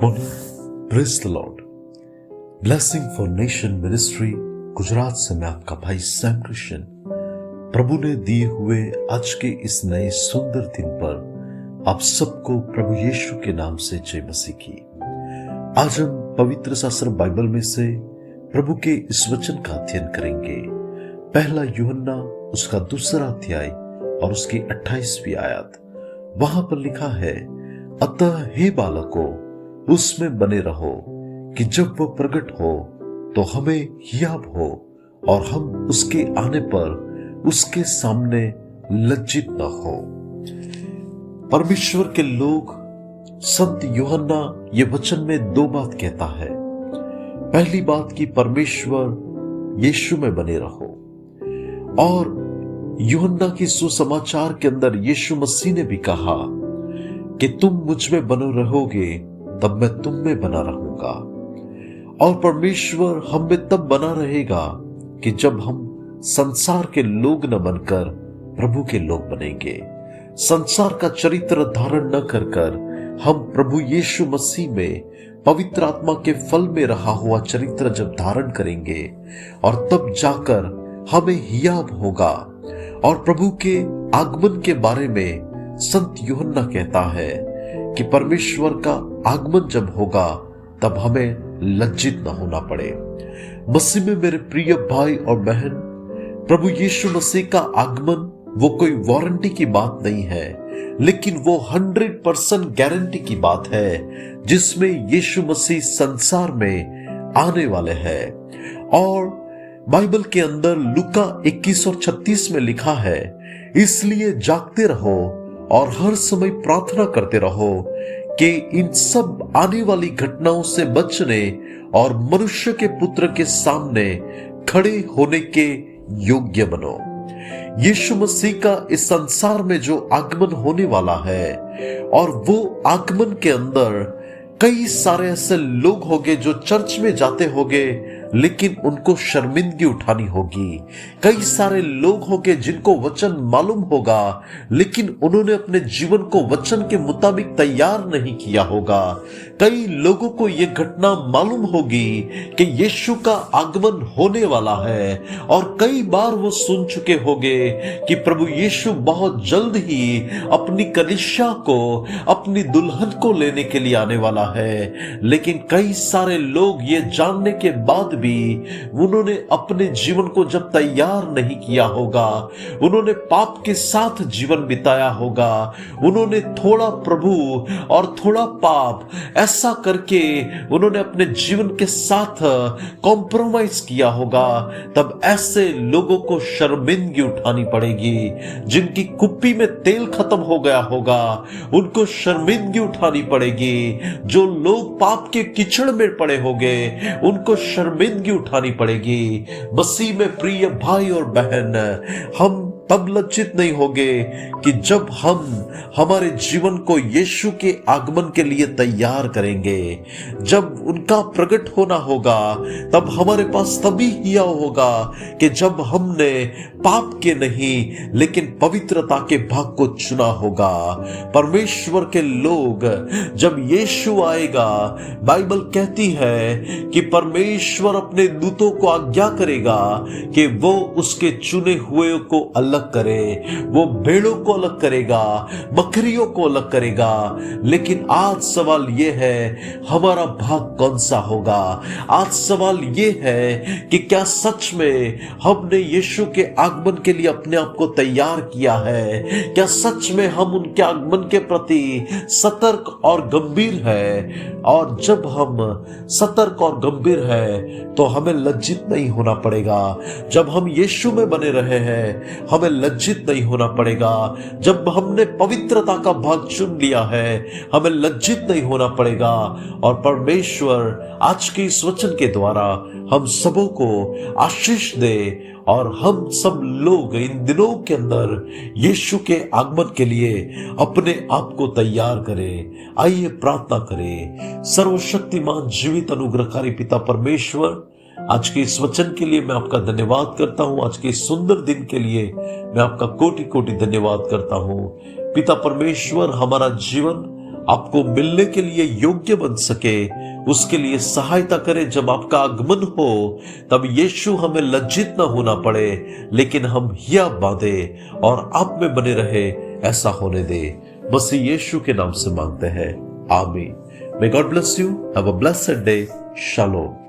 morning. Praise the Lord. Blessing for Nation Ministry Gujarat से मैं आपका भाई सैम क्रिश्चियन। प्रभु ने दिए हुए आज के इस नए सुंदर दिन पर आप सबको प्रभु यीशु के नाम से जय मसीह की। आज हम पवित्र शास्त्र बाइबल में से प्रभु के इस वचन का अध्ययन करेंगे। पहला यूहन्ना उसका दूसरा अध्याय और उसकी 28वीं आयत। वहां पर लिखा है, अतः हे बालकों, उसमें बने रहो कि जब वो प्रकट हो तो हमें हियाव हो और हम उसके आने पर उसके सामने लज्जित न हो। परमेश्वर के लोग संत यूहन्ना ये वचन में दो बात कहता है। पहली बात कि परमेश्वर यीशु में बने रहो, और यूहन्ना की सुसमाचार के अंदर यीशु मसीह ने भी कहा कि तुम मुझ में बने रहोगे तब मैं तुम में बना रहूंगा। और परमेश्वर हम में तब बना रहेगा कि जब हम संसार के लोग न बनकर प्रभु के लोग बनेंगे। संसार का चरित्र धारण न कर कर हम प्रभु यीशु मसीह में पवित्र आत्मा के फल में रहा हुआ चरित्र जब धारण करेंगे, और तब जाकर हमें हियाव होगा। और प्रभु के आगमन के बारे में संत यूहन्ना कहता है कि परमेश्वर का आगमन जब होगा तब हमें लज्जित न होना पड़े। मसीह में मेरे प्रिय भाई और बहन, प्रभु यीशु मसीह का आगमन वो कोई वारंटी की बात नहीं है, लेकिन वो 100% गारंटी की बात है, जिसमें यीशु मसीह संसार में आने वाले हैं। और बाइबल के अंदर लूका 21 और 36 में लिखा है, इसलिए जागते रहो और हर समय प्रार्थना करते रहो कि इन सब आने वाली घटनाओं से बचने और मनुष्य के पुत्र के सामने खड़े होने के योग्य बनो। यीशु मसीह का इस संसार में जो आगमन होने वाला है, और वो आगमन के अंदर कई सारे ऐसे लोग होंगे जो चर्च में जाते होंगे, लेकिन उनको शर्मिंदगी उठानी होगी। कई सारे लोग होंगे जिनको वचन मालूम होगा, लेकिन उन्होंने अपने जीवन को वचन के मुताबिक तैयार नहीं किया होगा। कई लोगों को यह घटना मालूम होगी कि यीशु का आगमन होने वाला है, और कई बार वो सुन चुके होंगे कि प्रभु यीशु बहुत जल्द ही अपनी कलीसिया को, अपनी दुल्हन को लेने के लिए आने वाला है। लेकिन कई सारे लोग ये जानने के बाद भी उन्होंने अपने जीवन को जब तैयार नहीं किया होगा, उन्होंने पाप के साथ जीवन बिताया होगा, उन्होंने थोड़ा प्रभु और थोड़ा पाप ऐसा करके उन्होंने अपने जीवन के साथ कॉम्प्रोमाइज किया होगा, तब ऐसे लोगों को शर्मिंदगी उठानी पड़ेगी। जिनकी कुप्पी में तेल खत्म हो गया होगा, उनको शर्मिंदगी उठानी पड़ेगी। जो लोग पाप के कीचड़ में पड़े होंगे, उनको शर्मिंदगी उठानी पड़ेगी। मसीह में प्रिय भाई और बहन, हम तब लज्जित नहीं होंगे कि जब हम हमारे जीवन को यीशु के आगमन के लिए तैयार करेंगे। जब उनका प्रकट होना होगा, तब हमारे पास तभी हियाव होगा कि जब हमने पाप के नहीं लेकिन पवित्रता के भाग को चुना होगा। परमेश्वर के लोग जब यीशु आएगा, बाइबल कहती है कि परमेश्वर अपने दूतों को आज्ञा करेगा कि वो उसके चुने हुए को अलग करे। वो भेड़ों को अलग करेगा, बकरियों को अलग करेगा। लेकिन आज सवाल यह है, हमारा भाग कौन सा होगा? आज सवाल यह है कि क्या सच में हमने यीशु के आगमन के लिए अपने आप को तैयार किया है? क्या सच में हम उनके आगमन के प्रति सतर्क और गंभीर है? और जब हम सतर्क और गंभीर है तो हमें लज्जित नहीं होना पड़ेगा। जब हम यीशु में बने रहे हैं, हमें लज्जित नहीं होना पड़ेगा। जब हमने पवित्रता का भाग चुन लिया है, हमें लज्जित नहीं होना पड़ेगा। और परमेश्वर आज के इस वचन के द्वारा हम सबों को आशीष दे, और हम सब लोग इन दिनों के अंदर यीशु के आगमन के लिए अपने आप को तैयार करें। आइए प्रार्थना करें। सर्वशक्तिमान जीवित अनुग्रहकारी पिता परमेश्वर, आज के इस वचन के लिए मैं आपका धन्यवाद करता हूं। आज के इस सुंदर दिन के लिए मैं आपका कोटि कोटि धन्यवाद करता हूं। पिता परमेश्वर, हमारा जीवन आपको मिलने के लिए योग्य बन सके, उसके लिए सहायता करें। जब आपका आगमन हो तब यीशु हमें लज्जित न होना पड़े, लेकिन हम हिया बांधे और आप में बने रहे, ऐसा होने दे। मसीह यीशु के नाम से मांगते हैं, आमीन। May God bless you. Have a blessed day. Shalom.